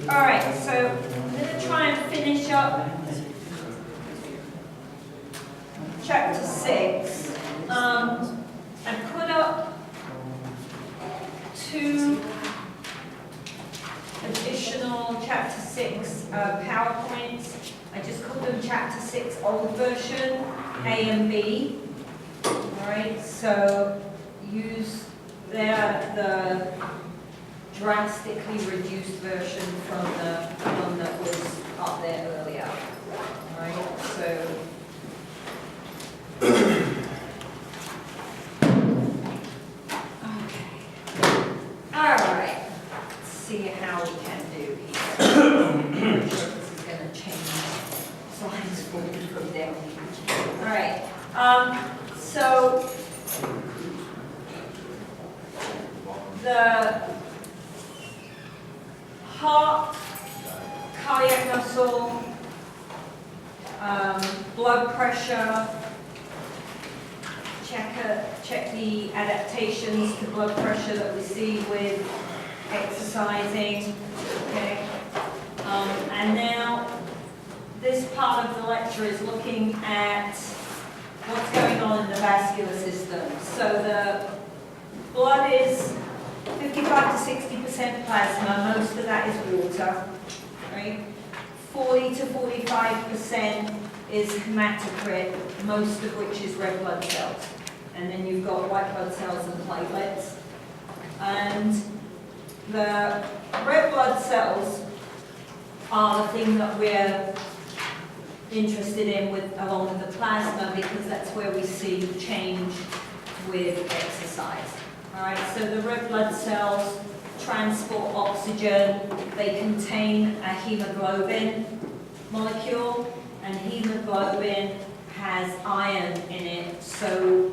Alright, so I'm going to try and finish up chapter 6. I put up 2 additional chapter 6 PowerPoints. I just called them chapter 6 old version, A and B. Alright, so use the drastically reduced version from the one that was up there earlier. Alright, so okay. Alright, let's see how we can do here. I'm sure this is going to change slides forward from there. Alright, so the heart, cardiac muscle, blood pressure, check the adaptations to blood pressure that we see with exercising, okay? And now this part of the lecture is looking at what's going on in the vascular system. So the blood is 55 to 60% plasma, most of that is water, right? 40 to 45% is hematocrit, most of which is red blood cells. And then you've got white blood cells and platelets. And the red blood cells are the thing that we're interested in along with the plasma, because that's where we see change with exercise. Alright, so the red blood cells transport oxygen. They contain a hemoglobin molecule, and hemoglobin has iron in it. So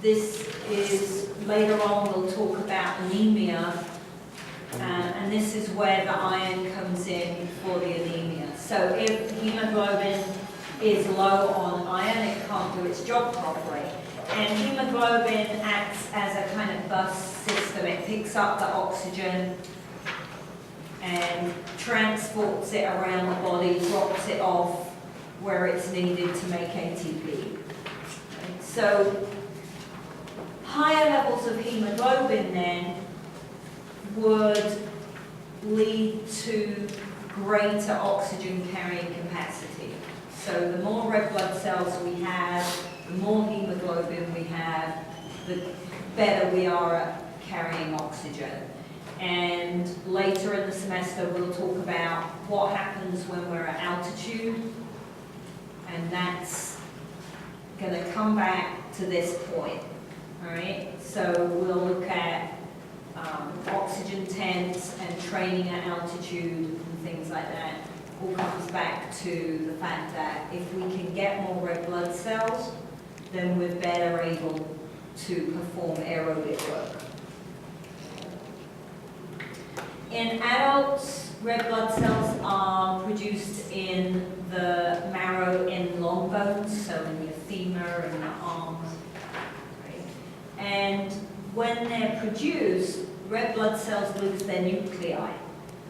this is, later on we'll talk about anemia, and this is where the iron comes in for the anemia. So if hemoglobin is low on iron, it can't do its job properly. And hemoglobin acts as a kind of bus system. It picks up the oxygen and transports it around the body, drops it off where it's needed to make ATP. So higher levels of hemoglobin then would lead to greater oxygen carrying capacity. So the more red blood cells we have, the more hemoglobin we have, the better we are at carrying oxygen. And later in the semester we'll talk about what happens when we're at altitude, and that's going to come back to this point. Alright, so we'll look at oxygen tents and training at altitude and things like that. All comes back to the fact that if we can get more red blood cells, then we're better able to perform aerobic work. In adults, red blood cells are produced in the marrow in long bones, so in your femur and your arms. Right? And when they're produced, red blood cells lose their nuclei.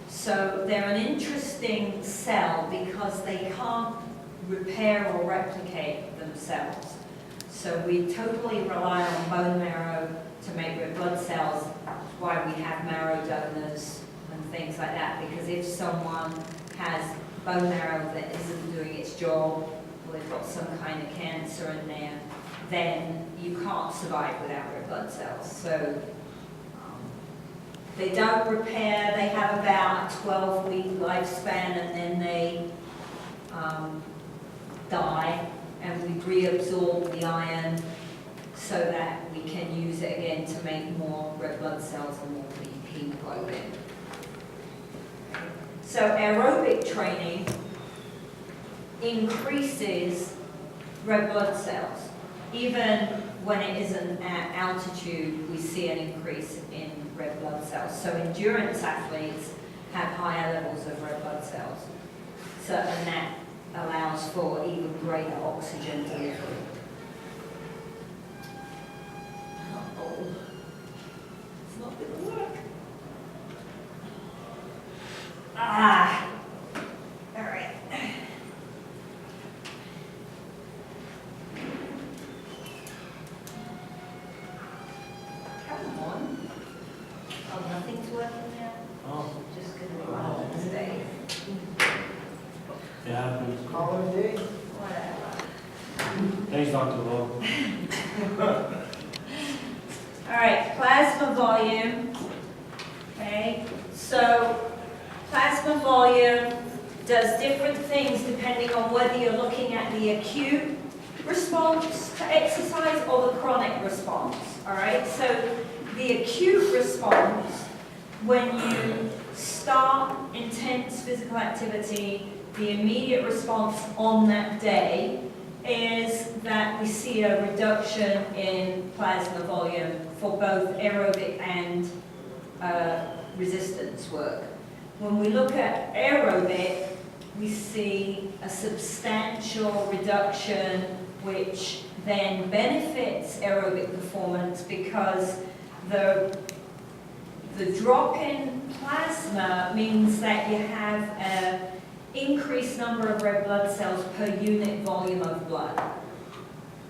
So they're an interesting cell because they can't repair or replicate themselves. So we totally rely on bone marrow to make red blood cells, why we have marrow donors and things like that, because if someone has bone marrow that isn't doing its job, or they've got some kind of cancer in there, then you can't survive without red blood cells. So they don't repair, they have about a 12-week lifespan, and then they die, and we reabsorb the iron so that we can use it again to make more red blood cells and more hemoglobin. So aerobic training increases red blood cells. Even when it isn't at altitude, we see an increase in red blood cells. So endurance athletes have higher levels of red blood cells. So, and that allows for even greater oxygen delivery. Oh, it's not going to work. Ah, all right. Come on. Oh, nothing's working now? Oh, Just going to run on today. it happens. Call it a day. Whatever. Thanks, Dr. Lowe. All right, plasma volume. Okay, so plasma volume does different things depending on whether you're looking at the acute response to exercise or the chronic response. All right, so the acute response, when you start intense physical activity, the immediate response on that day is that we see a reduction in plasma volume for both aerobic and resistance work. When we look at aerobic, we see a substantial reduction which then benefits aerobic performance because the drop in plasma means that you have an increased number of red blood cells per unit volume of blood.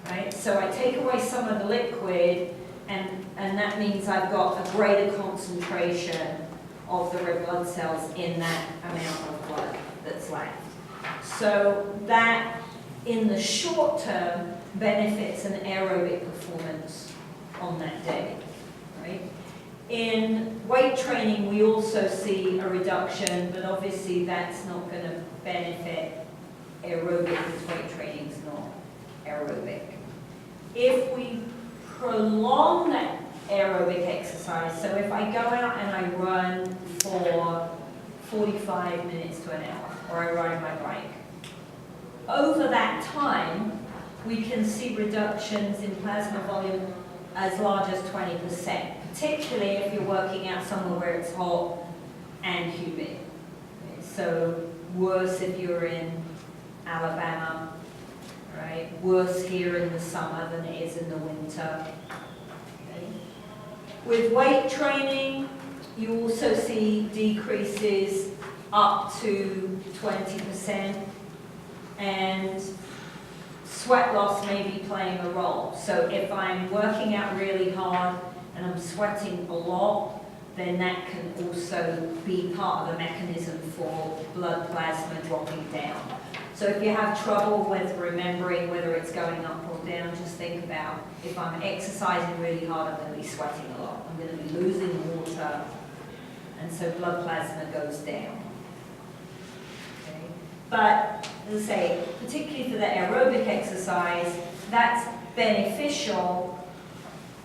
Right? So I take away some of the liquid, and that means I've got a greater concentration of the red blood cells in that amount of blood that's left. So that, in the short term, benefits an aerobic performance on that day. Right? In weight training, we also see a reduction, but obviously that's not going to benefit aerobic because weight training is not aerobic. If we prolong that aerobic exercise, so if I go out and I run for 45 minutes to an hour, or I ride my bike, over that time, we can see reductions in plasma volume as large as 20%, particularly if you're working out somewhere where it's hot and humid. So worse if you're in Alabama, right? Worse here in the summer than it is in the winter. Okay. With weight training, you also see decreases up to 20%, and sweat loss may be playing a role. So if I'm working out really hard and I'm sweating a lot, then that can also be part of the mechanism for blood plasma dropping down. So if you have trouble with remembering whether it's going up or down, just think about, if I'm exercising really hard, I'm going to be sweating a lot. I'm going to be losing water, and so blood plasma goes down. Okay? But, as I say, particularly for the aerobic exercise, that's beneficial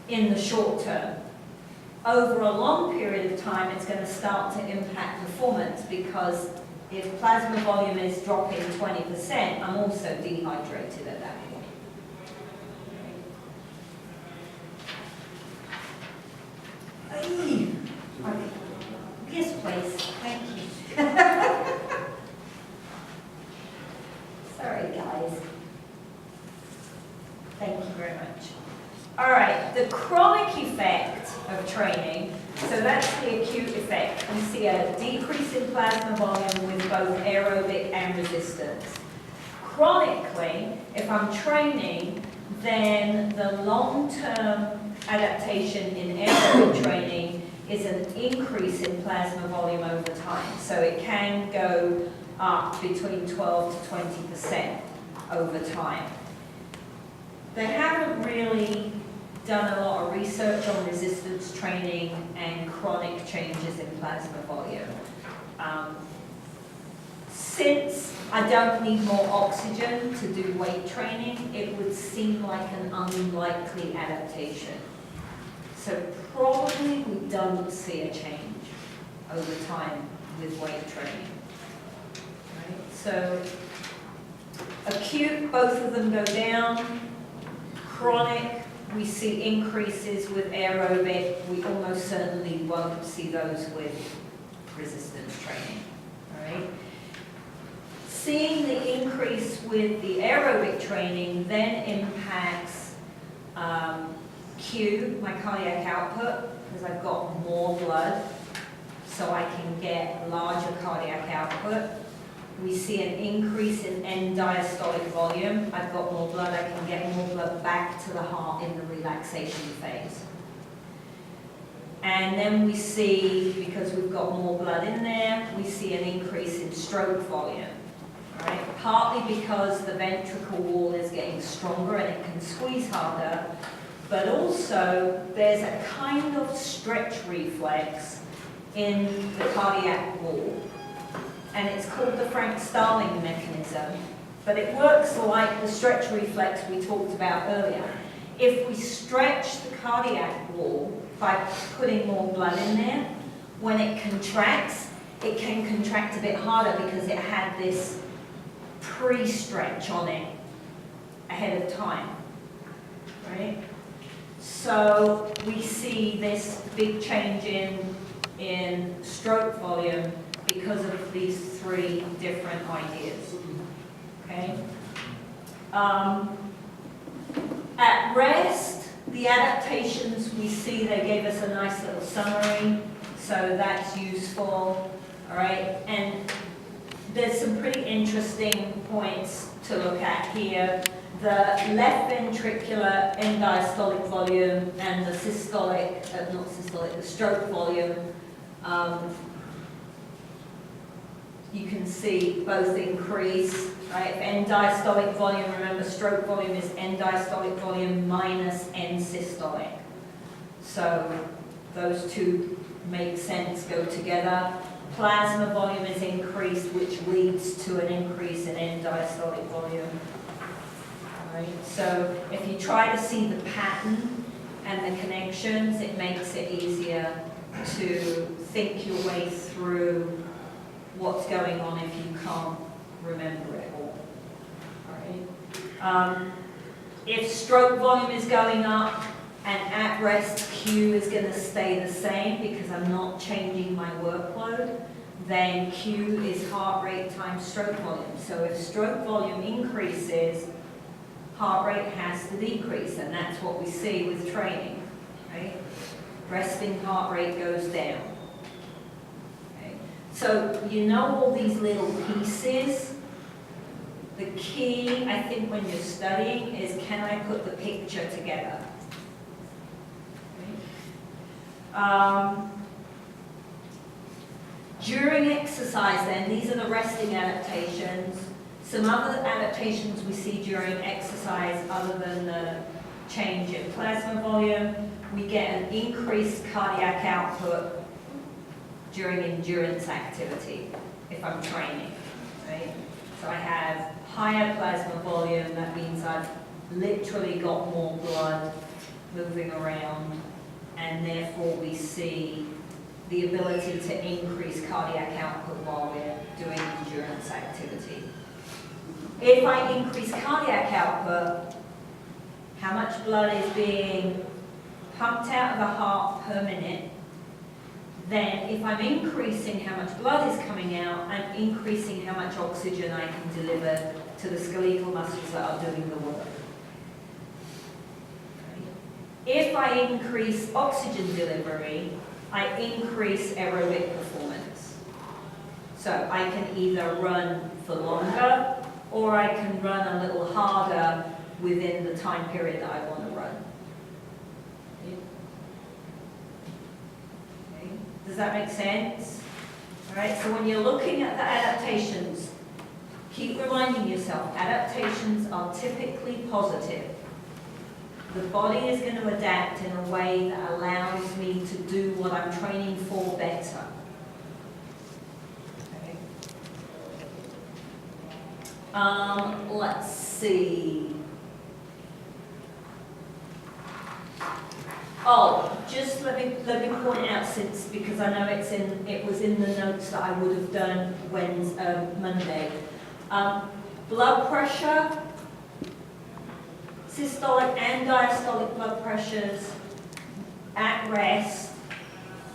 in the short term. Over a long period of time, it's going to start to impact performance, because if plasma volume is dropping 20%, I'm also dehydrated at that point. Okay. Yes, please. Thank you. Sorry, guys. Thank you very much. All right, the chronic effect of training, so that's the acute effect. We see a decrease in plasma volume with both aerobic and resistance. Chronically, if I'm training, then the long-term adaptation in aerobic training is an increase in plasma volume over time. So it can go up between 12 to 20% over time. They haven't really done a lot of research on resistance training and chronic changes in plasma volume. Since I don't need more oxygen to do weight training, it would seem like an unlikely adaptation. So probably we don't see a change over time with weight training. Right? So acute, both of them go down. Chronic, we see increases with aerobic. We almost certainly won't see those with resistance training. All right? Seeing the increase with the aerobic training then impacts Q, my cardiac output, because I've got more blood, so I can get larger cardiac output. We see an increase in end diastolic volume. I've got more blood, I can get more blood back to the heart in the relaxation phase. And then we see, because we've got more blood in there, we see an increase in stroke volume. Right? Partly because the ventricle wall is getting stronger and it can squeeze harder, but also there's a kind of stretch reflex in the cardiac wall, and it's called the Frank-Starling mechanism, but it works like the stretch reflex we talked about earlier. If we stretch the cardiac wall by putting more blood in there, when it contracts, it can contract a bit harder because it had this pre-stretch on it ahead of time, right? So we see this big change in stroke volume because of these three different ideas, okay? At rest, the adaptations we see, they gave us a nice little summary, so that's useful, all right? And there's some pretty interesting points to look at here. The left ventricular end diastolic volume and the systolic, not systolic, the stroke volume, you can see both increase, right? End diastolic volume, remember stroke volume is end diastolic volume minus end systolic. So those two make sense, go together. Plasma volume is increased, which leads to an increase in end diastolic volume. All right? So if you try to see the pattern and the connections, it makes it easier to think your way through what's going on if you can't remember it all. All right? If stroke volume is going up and at rest Q is going to stay the same because I'm not changing my workload, then Q is heart rate times stroke volume. So if stroke volume increases, heart rate has to decrease, and that's what we see with training. Right? Resting heart rate goes down. Okay? So you know all these little pieces. The key, I think, when you're studying is, can I put the picture together? During exercise then, these are the resting adaptations. Some other adaptations we see during exercise other than the change in plasma volume, we get an increased cardiac output during endurance activity if I'm training, right? So I have higher plasma volume, that means I've literally got more blood moving around, and therefore we see the ability to increase cardiac output while we're doing endurance activity. If I increase cardiac output, how much blood is being pumped out of the heart per minute, then if I'm increasing how much blood is coming out, I'm increasing how much oxygen I can deliver to the skeletal muscles that are doing the work. If I increase oxygen delivery, I increase aerobic performance. So I can either run for longer or I can run a little harder within the time period that I want to run. Okay. Does that make sense? All right, so when you're looking at the adaptations, keep reminding yourself, adaptations are typically positive. The body is going to adapt in a way that allows me to do what I'm training for better. Okay. Let's see. Oh, just let me point out, since, because I know it was in the notes that I would have done Monday. Blood pressure, systolic and diastolic blood pressures at rest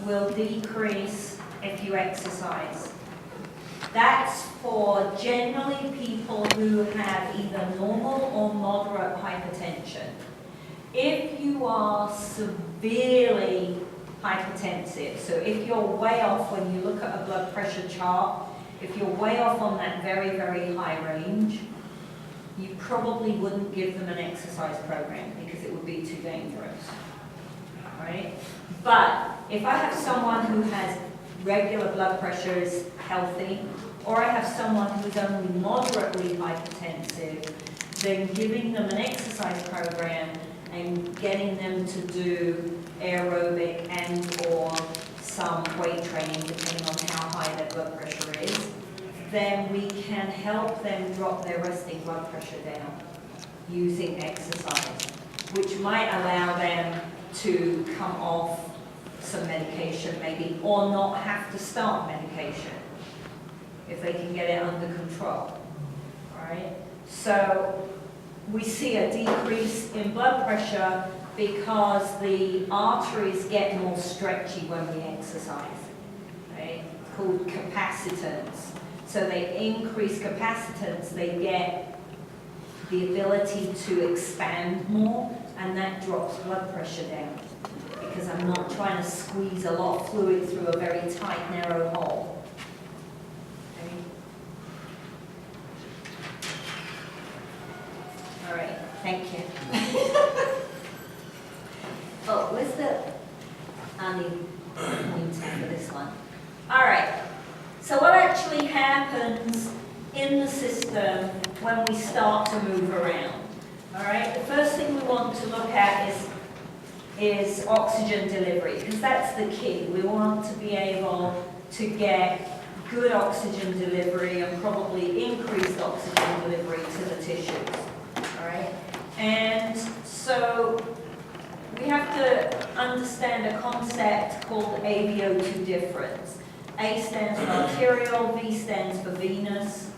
will decrease if you exercise. That's for generally people who have either normal or moderate hypertension. If you are severely hypertensive, so if you're way off when you look at a blood pressure chart, if you're way off on that very, very high range, you probably wouldn't give them an exercise program because it would be too dangerous, right? But if I have someone who has regular blood pressure is healthy, or I have someone who's only moderately hypertensive, then giving them an exercise program and getting them to do aerobic and or some weight training, depending on how high their blood pressure is, then we can help them drop their resting blood pressure down using exercise, which might allow them to come off some medication maybe, or not have to start medication if they can get it under control. All right? So we see a decrease in blood pressure because the arteries get more stretchy when we exercise, right? It's called capacitance. So they increase capacitance, they get the ability to expand more, and that drops blood pressure down because I'm not trying to squeeze a lot of fluid through a very tight, narrow hole. Okay. All right, thank you. Oh, where's the pointer for this one? All right. So what actually happens in the system when we start to move around? All right, the first thing we want to look at is oxygen delivery, because that's the key. We want to be able to get good oxygen delivery and probably increased oxygen delivery to the tissues. All right, and so we have to understand a concept called AVO2 difference. A stands for arterial, V stands for venous,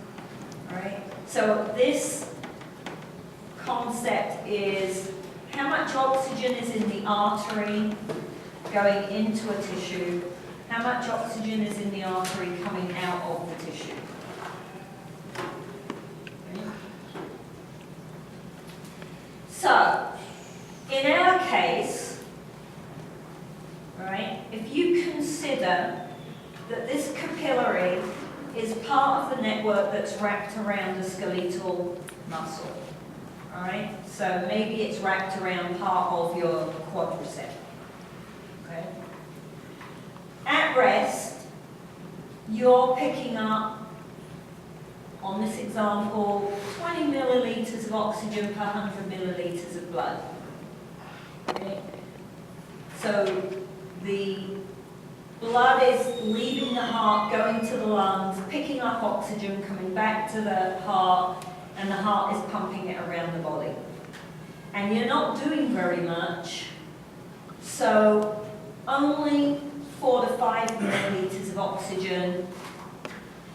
all right? So this concept is how much oxygen is in the artery going into a tissue, how much oxygen is in the artery coming out of the tissue. Okay. So, in our case, all right, if you consider that this capillary is part of the network that's wrapped around the skeletal muscle. All right, so maybe it's wrapped around part of your quadricep. Okay. At rest, you're picking up, on this example, 20 milliliters of oxygen per 100 milliliters of blood. Okay. So the blood is leaving the heart, going to the lungs, picking up oxygen, coming back to the heart, and the heart is pumping it around the body. And you're not doing very much, so only 4 to 5 milliliters of oxygen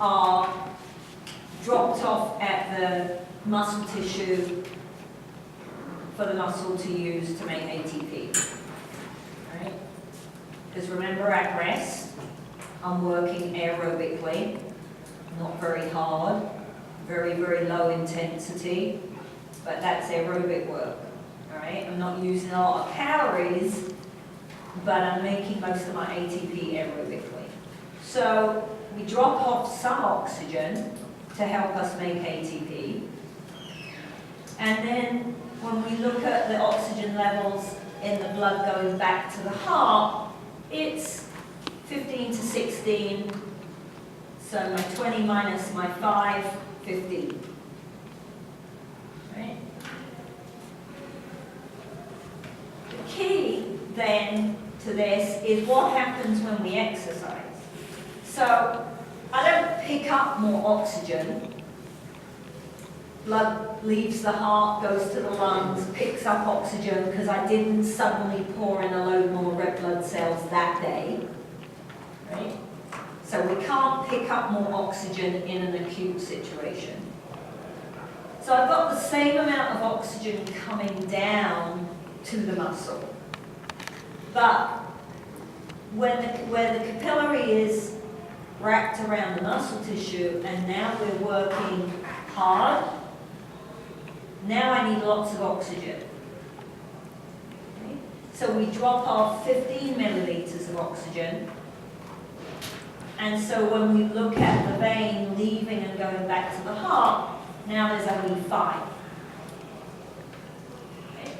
are dropped off at the muscle tissue for the muscle to use to make ATP. Right? Because remember, at rest, I'm working aerobically, not very hard, very, very low intensity, but that's aerobic work. All right? I'm not using a lot of calories, but I'm making most of my ATP aerobically. So we drop off some oxygen to help us make ATP. And then when we look at the oxygen levels in the blood going back to the heart, it's 15 to 16. So my 20 minus my 5, 15. Right? The key then to this is what happens when we exercise. So I don't pick up more oxygen. Blood leaves the heart, goes to the lungs, picks up oxygen because I didn't suddenly pour in a load more red blood cells that day. Right? So we can't pick up more oxygen in an acute situation. So I've got the same amount of oxygen coming down to the muscle. But where the capillary is wrapped around the muscle tissue and now we're working hard, now I need lots of oxygen. Okay? So we drop off 15 milliliters of oxygen. And so when we look at the vein leaving and going back to the heart, now there's only 5. Okay?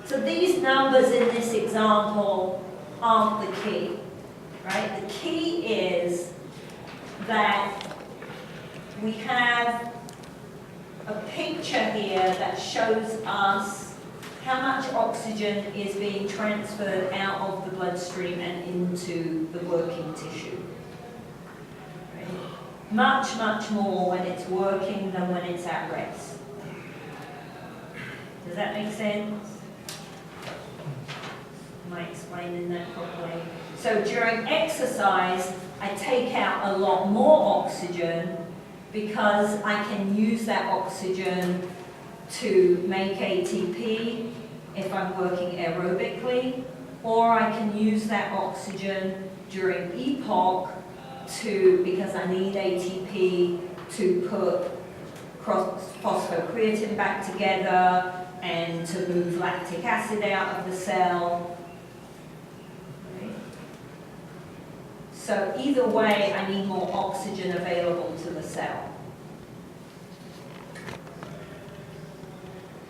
So these numbers in this example aren't the key. Right? The key is that we have a picture here that shows us how much oxygen is being transferred out of the bloodstream and into the working tissue. Right? Much, much more when it's working than when it's at rest. Does that make sense? Am I explaining that properly? So during exercise, I take out a lot more oxygen because I can use that oxygen to make ATP if I'm working aerobically, or I can use that oxygen during EPOC because I need ATP to put phosphocreatine back together and to move lactic acid out of the cell. So either way, I need more oxygen available to the cell.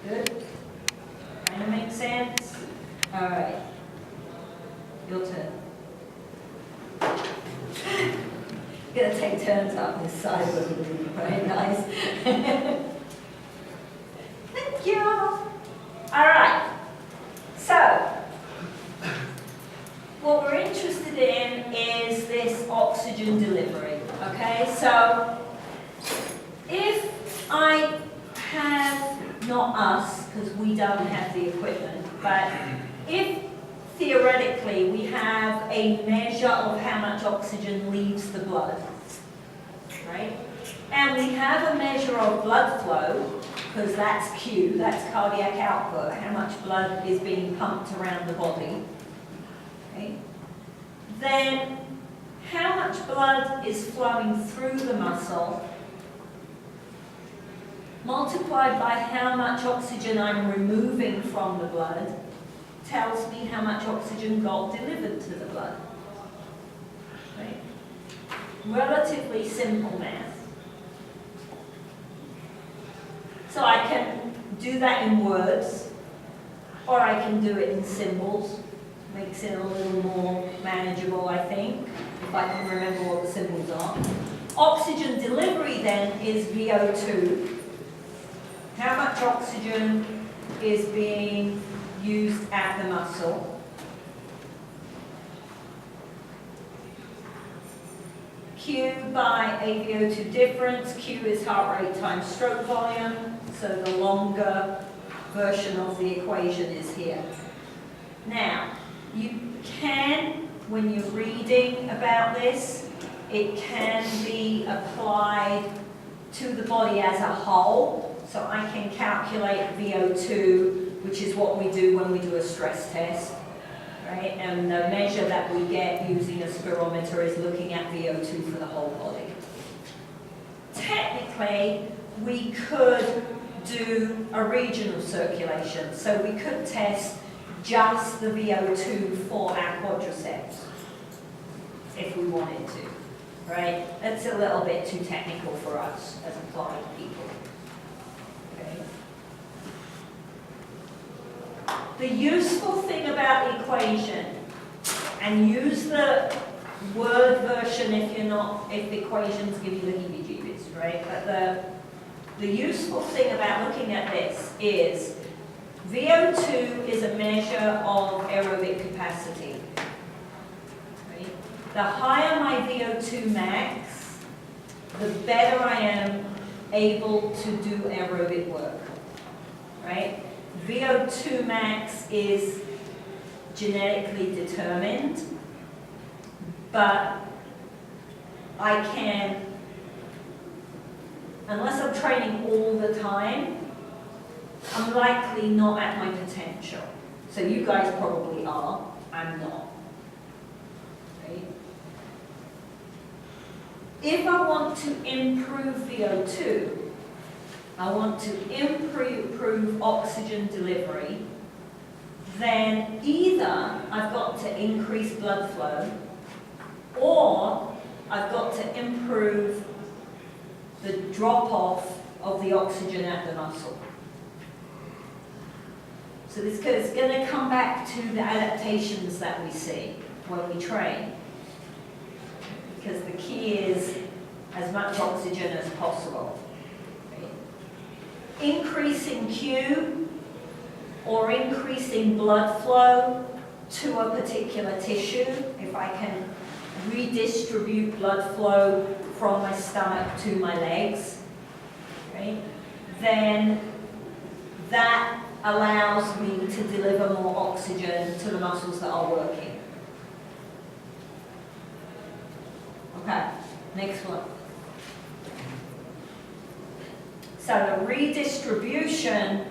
Good? Kind of makes sense? All right. Your turn. Gonna take turns up this side of the room. Very nice. Thank you. All right. So, what we're interested in is this oxygen delivery, okay? So, if I have, not us, because we don't have the equipment, but if theoretically we have a measure of how much oxygen leaves the blood, right? And we have a measure of blood flow, because that's Q, that's cardiac output, how much blood is being pumped around the body. Okay. Then how much blood is flowing through the muscle multiplied by how much oxygen I'm removing from the blood tells me how much oxygen got delivered to the blood. Okay. Relatively simple math. So I can do that in words, or I can do it in symbols. Makes it a little more manageable, I think, if I can remember what the symbols are. Oxygen delivery then is VO2. How much oxygen is being used at the muscle? Q by AVO2 difference. Q is heart rate times stroke volume, so the longer version of the equation is here. Now, you can, when you're reading about this, it can be applied to the body as a whole. So I can calculate VO2, which is what we do when we do a stress test, right? And the measure that we get using a spirometer is looking at VO2 for the whole body. Technically, we could do a regional circulation. So we could test just the VO2 for our quadriceps, if we wanted to, right? That's a little bit too technical for us as applied people. Okay. The useful thing about the equation, and use the word version if the equations give you the heebie-jeebies, right? But the useful thing about looking at this is VO2 is a measure of aerobic capacity. Right? The higher my VO2 max, the better I am able to do aerobic work. Right? VO2 max is genetically determined, but I can, unless I'm training all the time, I'm likely not at my potential. So you guys probably are, I'm not. Right? If I want to improve VO2, I want to improve oxygen delivery, then either I've got to increase blood flow, or I've got to improve the drop-off of the oxygen at the muscle. So this is going to come back to the adaptations that we see when we train. Because the key is as much oxygen as possible. Right? Increasing Q or increasing blood flow to a particular tissue, if I can redistribute blood flow from my stomach to my legs, right, then that allows me to deliver more oxygen to the muscles that are working. Okay, next one. So the redistribution,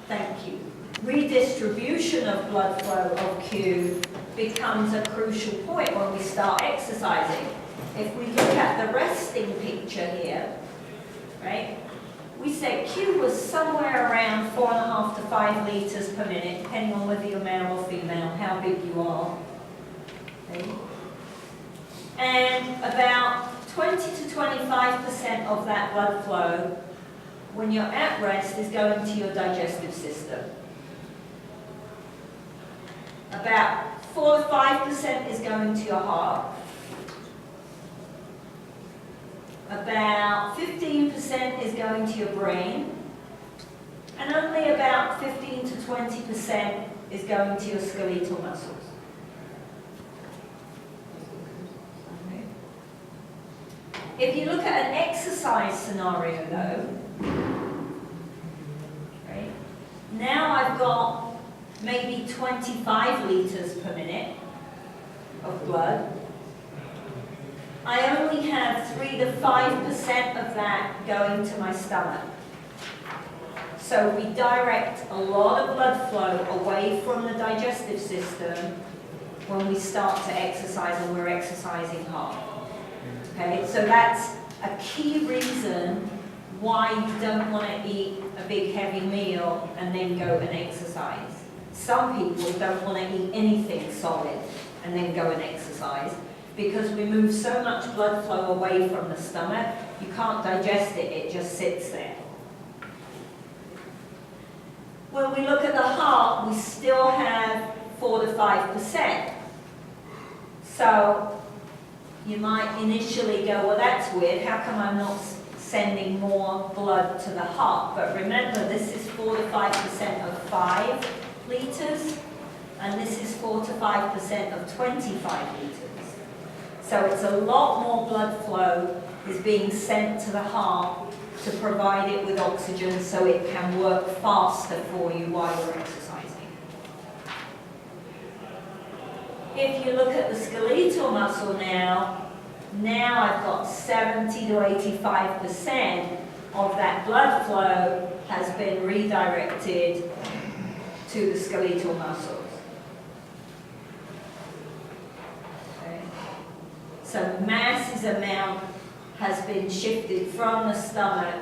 thank you, redistribution of blood flow of Q becomes a crucial point when we start exercising. If we look at the resting picture here, right, we said Q was somewhere around 4.5 to 5 liters per minute, depending on whether you're male or female, how big you are. Okay. And about 20 to 25% of that blood flow, when you're at rest, is going to your digestive system. About 4 to 5% is going to your heart. About 15% is going to your brain. And only about 15 to 20% is going to your skeletal muscles. If you look at an exercise scenario though, right, now I've got maybe 25 liters per minute of blood. I only have 3 to 5% of that going to my stomach. So we direct a lot of blood flow away from the digestive system when we start to exercise and we're exercising hard. Okay, so that's a key reason why you don't want to eat a big heavy meal and then go and exercise. Some people don't want to eat anything solid and then go and exercise because we move so much blood flow away from the stomach, you can't digest it, it just sits there. When we look at the heart, we still have 4 to 5%. So you might initially go, well, that's weird, how come I'm not sending more blood to the heart? But remember, this is 4 to 5% of 5 liters, and this is 4 to 5% of 25 liters. So it's a lot more blood flow is being sent to the heart to provide it with oxygen so it can work faster for you while you're exercising. If you look at the skeletal muscle now I've got 70 to 85% of that blood flow has been redirected to the skeletal muscles. Okay. So masses amount has been shifted from the stomach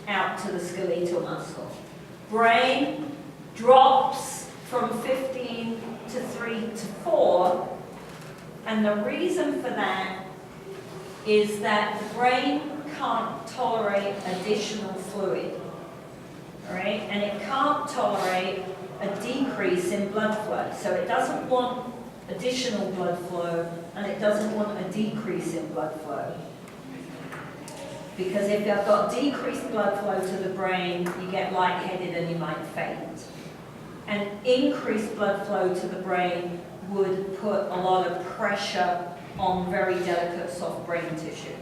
out to the skeletal muscle. Brain drops from 15 to 3 to 4, and the reason for that is that the brain can't tolerate additional fluid, all right? And it can't tolerate a decrease in blood flow. So it doesn't want additional blood flow, and it doesn't want a decrease in blood flow. Because if you've got decreased blood flow to the brain, you get lightheaded and you might faint. And increased blood flow to the brain would put a lot of pressure on very delicate soft brain tissue.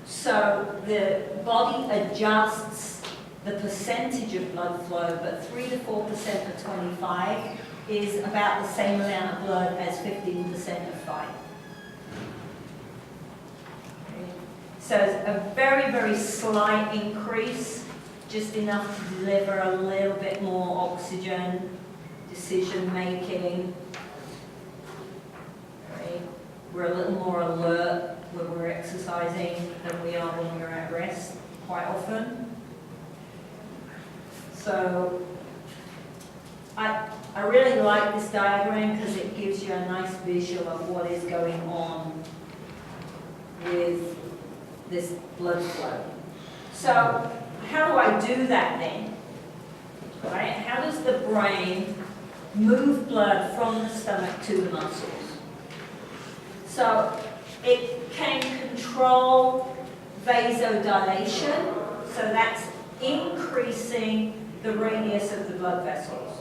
So the body adjusts the percentage of blood flow, but 3 to 4% of 25 is about the same amount of blood as 15% of 5. So it's a very, very slight increase, just enough to deliver a little bit more oxygen, decision making. Right? We're a little more alert when we're exercising than we are when we're at rest, quite often. So I really like this diagram because it gives you a nice visual of what is going on with this blood flow. So how do I do that then? Right? How does the brain move blood from the stomach to the muscles? So it can control vasodilation, so that's increasing the radius of the blood vessels.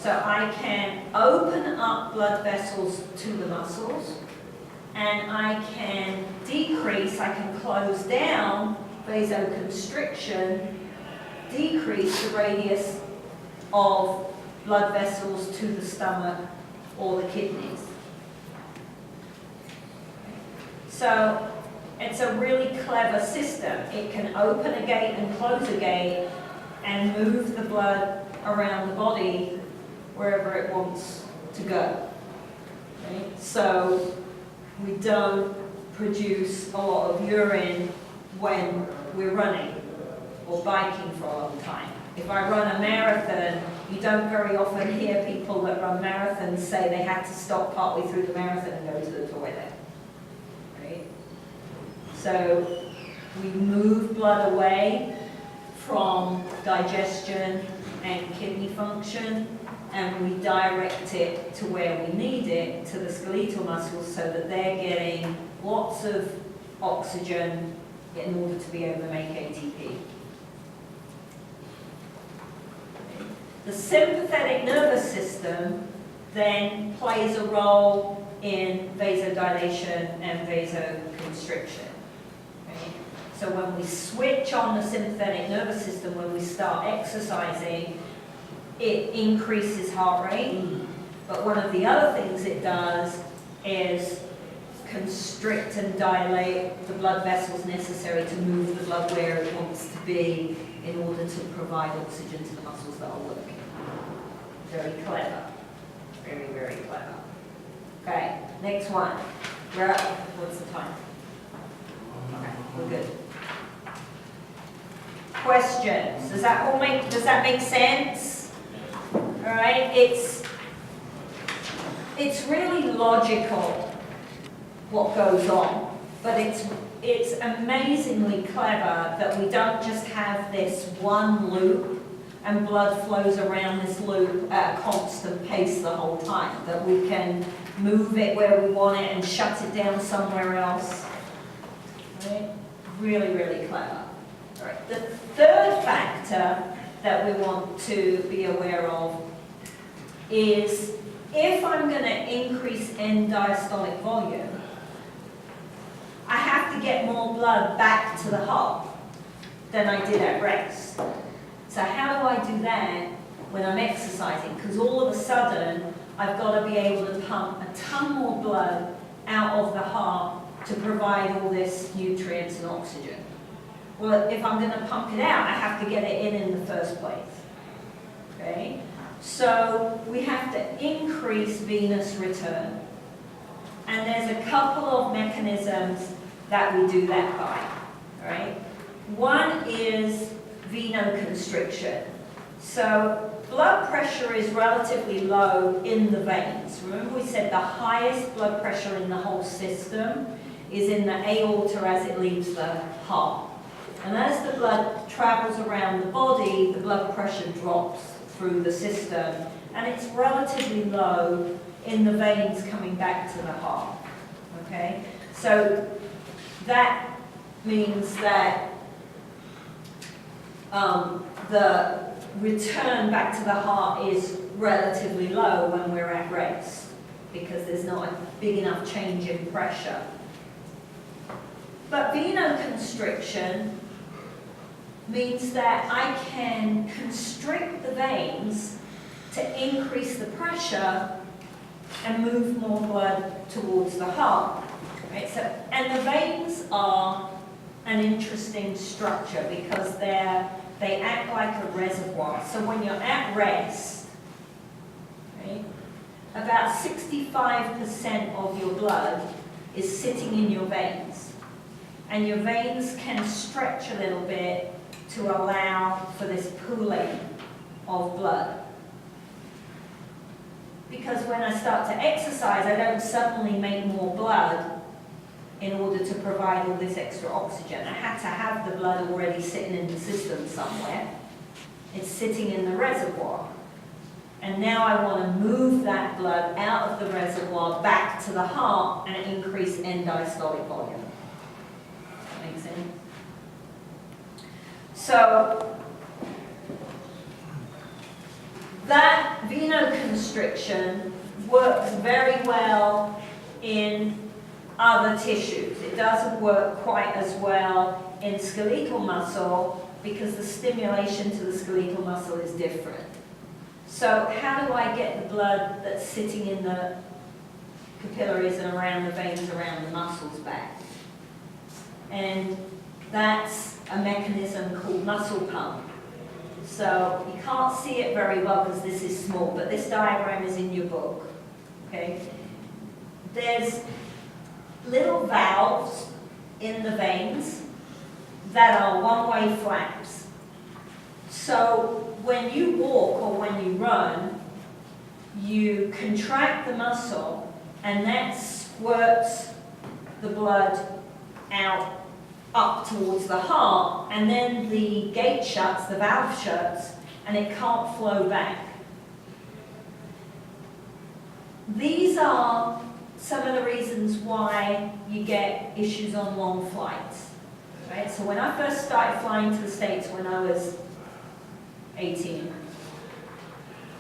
So I can open up blood vessels to the muscles, and I can decrease, I can close down vasoconstriction, decrease the radius of blood vessels to the stomach or the kidneys. So it's a really clever system. It can open a gate and close a gate and move the blood around the body wherever it wants to go. Right? So we don't produce a lot of urine when we're running or biking for a long time. If I run a marathon, you don't very often hear people that run marathons say they had to stop partway through the marathon and go to the toilet. Right? So we move blood away from digestion and kidney function, and we direct it to where we need it, to the skeletal muscles, so that they're getting lots of oxygen in order to be able to make ATP. The sympathetic nervous system then plays a role in vasodilation and vasoconstriction. Okay? So when we switch on the sympathetic nervous system, when we start exercising, it increases heart rate, but one of the other things it does is constrict and dilate the blood vessels necessary to move the blood where it wants to be in order to provide oxygen to the muscles that are working. Very clever. Very, very clever. Okay, next one. We're up. What's the time? Okay, we're good. Questions? Does that make sense? All right, it's really logical what goes on, but it's amazingly clever that we don't just have this one loop and blood flows around this loop at a constant pace the whole time, that we can move it where we want it and shut it down somewhere else. Right? Really, really clever. All right. The third factor that we want to be aware of is if I'm going to increase end diastolic volume, I have to get more blood back to the heart than I did at rest. So how do I do that when I'm exercising? Because all of a sudden, I've got to be able to pump a ton more blood out of the heart to provide all this nutrients and oxygen. Well, if I'm going to pump it out, I have to get it in the first place. Okay? So we have to increase venous return. And there's a couple of mechanisms that we do that by. Right? One is venoconstriction. So blood pressure is relatively low in the veins. Remember we said the highest blood pressure in the whole system is in the aorta as it leaves the heart. And as the blood travels around the body, the blood pressure drops through the system, and it's relatively low in the veins coming back to the heart. Okay, so that means that the return back to the heart is relatively low when we're at rest, because there's not a big enough change in pressure. But venoconstriction means that I can constrict the veins to increase the pressure and move more blood towards the heart. Right? So, and the veins are an interesting structure because they act like a reservoir. So when you're at rest, right, about 65% of your blood is sitting in your veins. And your veins can stretch a little bit to allow for this pooling of blood. Because when I start to exercise, I don't suddenly make more blood in order to provide all this extra oxygen. I had to have the blood already sitting in the system somewhere. It's sitting in the reservoir. And now I want to move that blood out of the reservoir back to the heart and increase end diastolic volume. That makes sense? So, that venoconstriction works very well in other tissues. It doesn't work quite as well in skeletal muscle because the stimulation to the skeletal muscle is different. So how do I get the blood that's sitting in the capillaries and around the veins around the muscles back? And that's a mechanism called muscle pump. So you can't see it very well because this is small, but this diagram is in your book. Okay? There's little valves in the veins that are one-way flaps. So when you walk or when you run, you contract the muscle and that squirts the blood out up towards the heart, and then the gate shuts, the valve shuts, and it can't flow back. These are some of the reasons why you get issues on long flights. Right? So when I first started flying to the States when I was 18,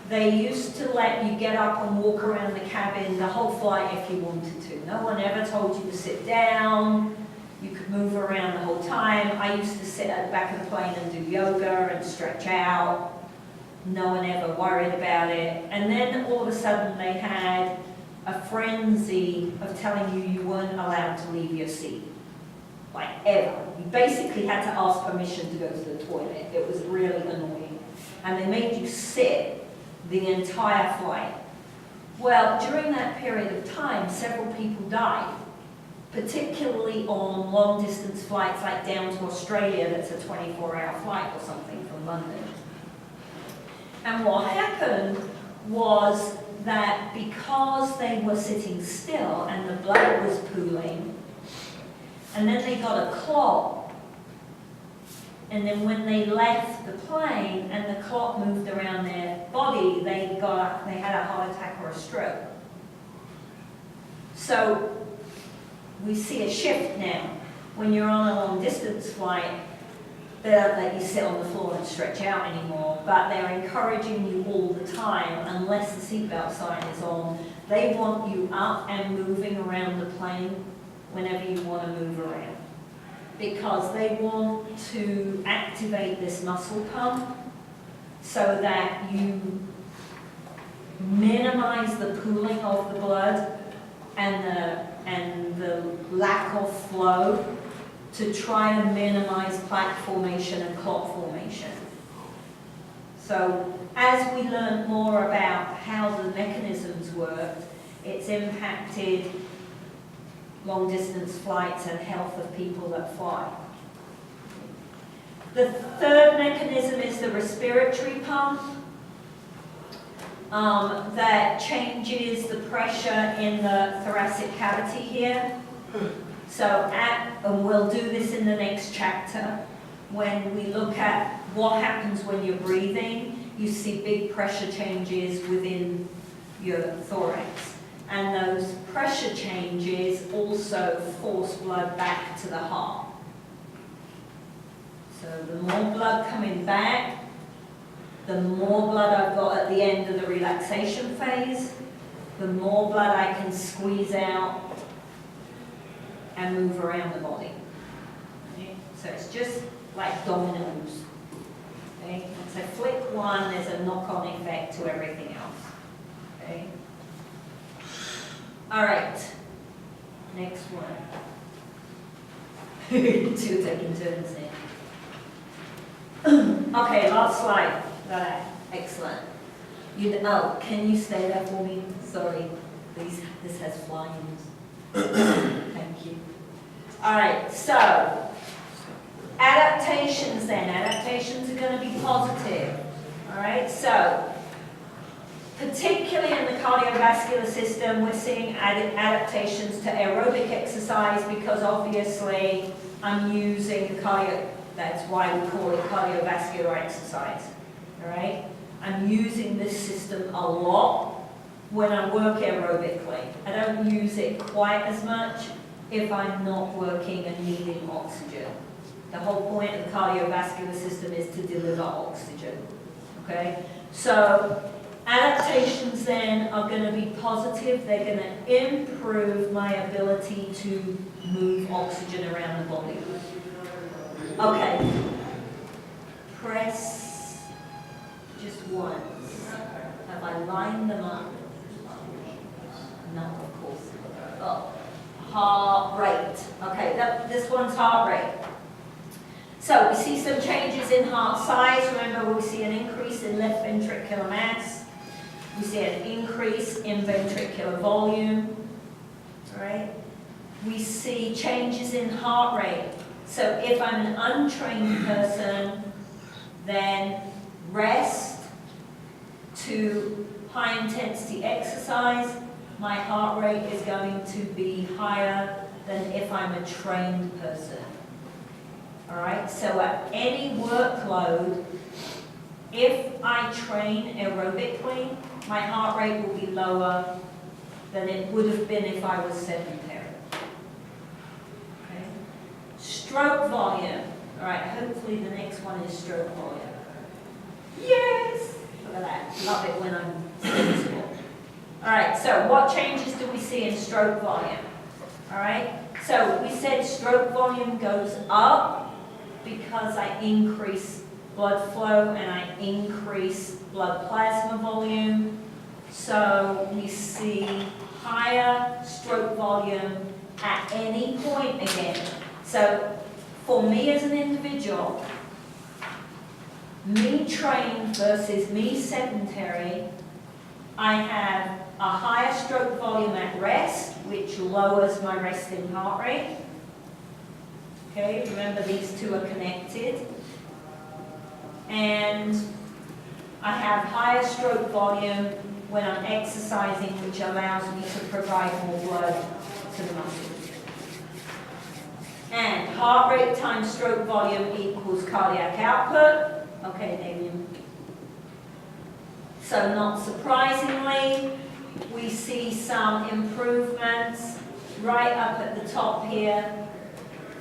they used to let you get up and walk around the cabin the whole flight if you wanted to. No one ever told you to sit down. You could move around the whole time. I used to sit at the back of the plane and do yoga and stretch out. No one ever worried about it. And then all of a sudden they had a frenzy of telling you you weren't allowed to leave your seat. Like ever. You basically had to ask permission to go to the toilet. It was really annoying. And they made you sit the entire flight. Well, during that period of time, several people died. Particularly on long-distance flights like down to Australia, that's a 24-hour flight or something from London. And what happened was that because they were sitting still and the blood was pooling, and then they got a clot, and then when they left the plane and the clot moved around their body, they had a heart attack or a stroke. So we see a shift now. When you're on a long distance flight, they don't let you sit on the floor and stretch out anymore, but they're encouraging you all the time, unless the seatbelt sign is on. They want you up and moving around the plane whenever you want to move around, because they want to activate this muscle pump so that you minimize the pooling of the blood and the lack of flow, to try and minimize plaque formation and clot formation. So as we learn more about how the mechanisms work, it's impacted long distance flights and health of people that fly. The third mechanism is the respiratory pump. That changes the pressure in the thoracic cavity here. So, and we'll do this in the next chapter, when we look at what happens when you're breathing. you see big pressure changes within your thorax. And those pressure changes also force blood back to the heart. So the more blood coming back, the more blood I've got at the end of the relaxation phase, the more blood I can squeeze out and move around the body. Okay? So it's just like dominoes. Okay? So flick one, there's a knock-on effect to everything else. Okay? All right, next one. Two taking turns here. Okay, last slide. Right, excellent. Can you stay there for me? Sorry, this has fly-ins. Thank you. All right, so adaptations then. Adaptations are going to be positive. All right, so particularly in the cardiovascular system, we're seeing adaptations to aerobic exercise because obviously I'm using the that's why we call it cardiovascular exercise. All right, I'm using this system a lot when I work aerobically. I don't use it quite as much if I'm not working and needing oxygen. The whole point of the cardiovascular system is to deliver oxygen. Okay, so adaptations then are going to be positive. They're going to improve my ability to move oxygen around the body. Okay, press just once. Have I lined them up? No, of course. Oh, heart rate. Okay, this one's heart rate. So we see some changes in heart size. Remember, we see an increase in left ventricular mass. We see an increase in ventricular volume. All right. We see changes in heart rate. So if I'm an untrained person, then rest to high intensity exercise, my heart rate is going to be higher than if I'm a trained person. All right, so at any workload, if I train aerobically, my heart rate will be lower than it would have been if I was sedentary. Okay. Stroke volume. All right, hopefully the next one is stroke volume. Yes! Look at that. Love it when I'm sensible. All right, so what changes do we see in stroke volume? All right, so we said stroke volume goes up because I increase blood flow and I increase blood plasma volume. So we see higher stroke volume at any point again. So for me as an individual, me trained versus me sedentary, I have a higher stroke volume at rest, which lowers my resting heart rate. Okay, remember these two are connected. And I have higher stroke volume when I'm exercising, which allows me to provide more blood to the muscles. And heart rate times stroke volume equals cardiac output. Okay, Damien. So not surprisingly, we see some improvements right up at the top here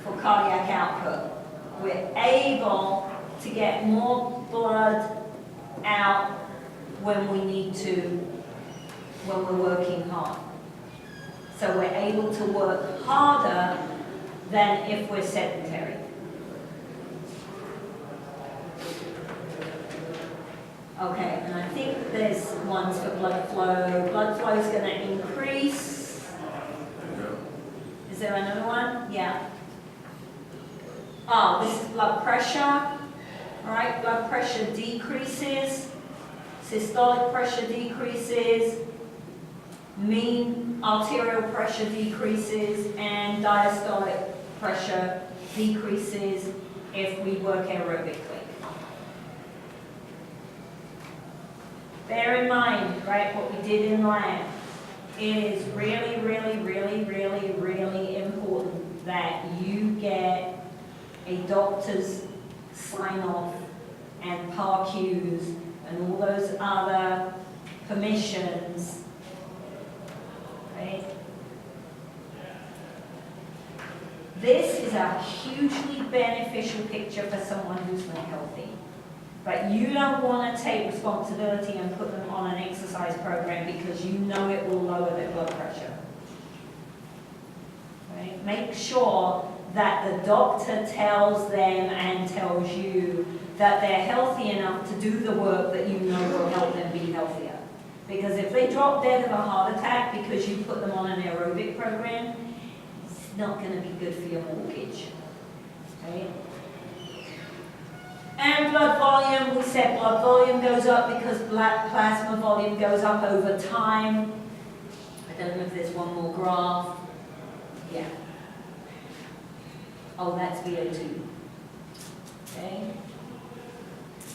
for cardiac output. We're able to get more blood out when we need to, when we're working hard. So we're able to work harder than if we're sedentary. Okay, and I think there's ones for blood flow. Blood flow is going to increase. Is there another one? Yeah. Oh, this is blood pressure. All right, blood pressure decreases. Systolic pressure decreases. Mean arterial pressure decreases. And diastolic pressure decreases if we work aerobically. Bear in mind, right, what we did in lab. It is really, really, really, really, really important that you get a doctor's sign-off and PARQs and all those other permissions, right? This is a hugely beneficial picture for someone who's not healthy. But you don't want to take responsibility and put them on an exercise program because you know it will lower their blood pressure. Right? Make sure that the doctor tells them and tells you that they're healthy enough to do the work that you know will help them be healthier. Because if they drop dead of a heart attack because you put them on an aerobic program, it's not going to be good for your mortgage. Right? And blood volume, we said blood volume goes up because plasma volume goes up over time. I don't know if there's one more graph. Yeah. Oh, that's VO2. Okay.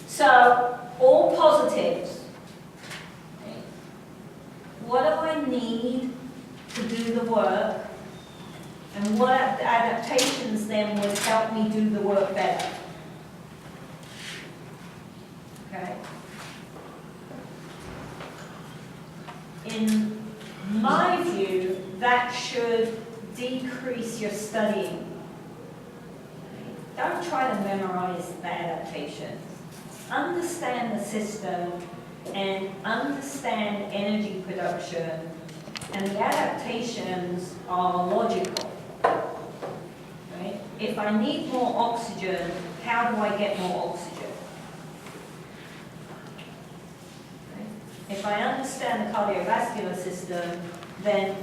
So, all positives. Okay. What do I need to do the work? And what adaptations then would help me do the work better? Okay. In my view, that should decrease your studying. Don't try to memorize the adaptations. Understand the system and understand energy production, and the adaptations are logical. Right? If I need more oxygen, how do I get more oxygen? If I understand the cardiovascular system, then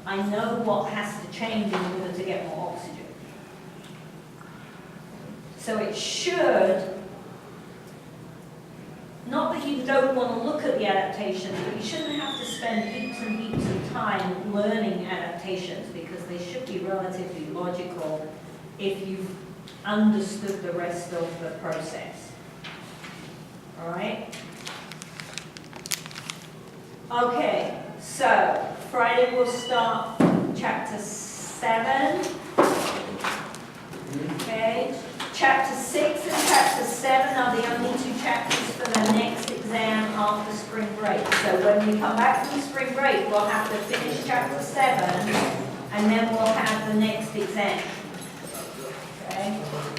I know what has to change in order to get more oxygen. So it should, not that you don't want to look at the adaptations, but you shouldn't have to spend heaps and heaps of time learning adaptations because they should be relatively logical if you've understood the rest of the process. All right? Okay, so Friday we'll start chapter 7. Okay, chapter 6 and chapter 7 are the only two chapters for the next exam after spring break. So when we come back from spring break, we'll have to finish chapter 7 and then we'll have the next exam. Okay.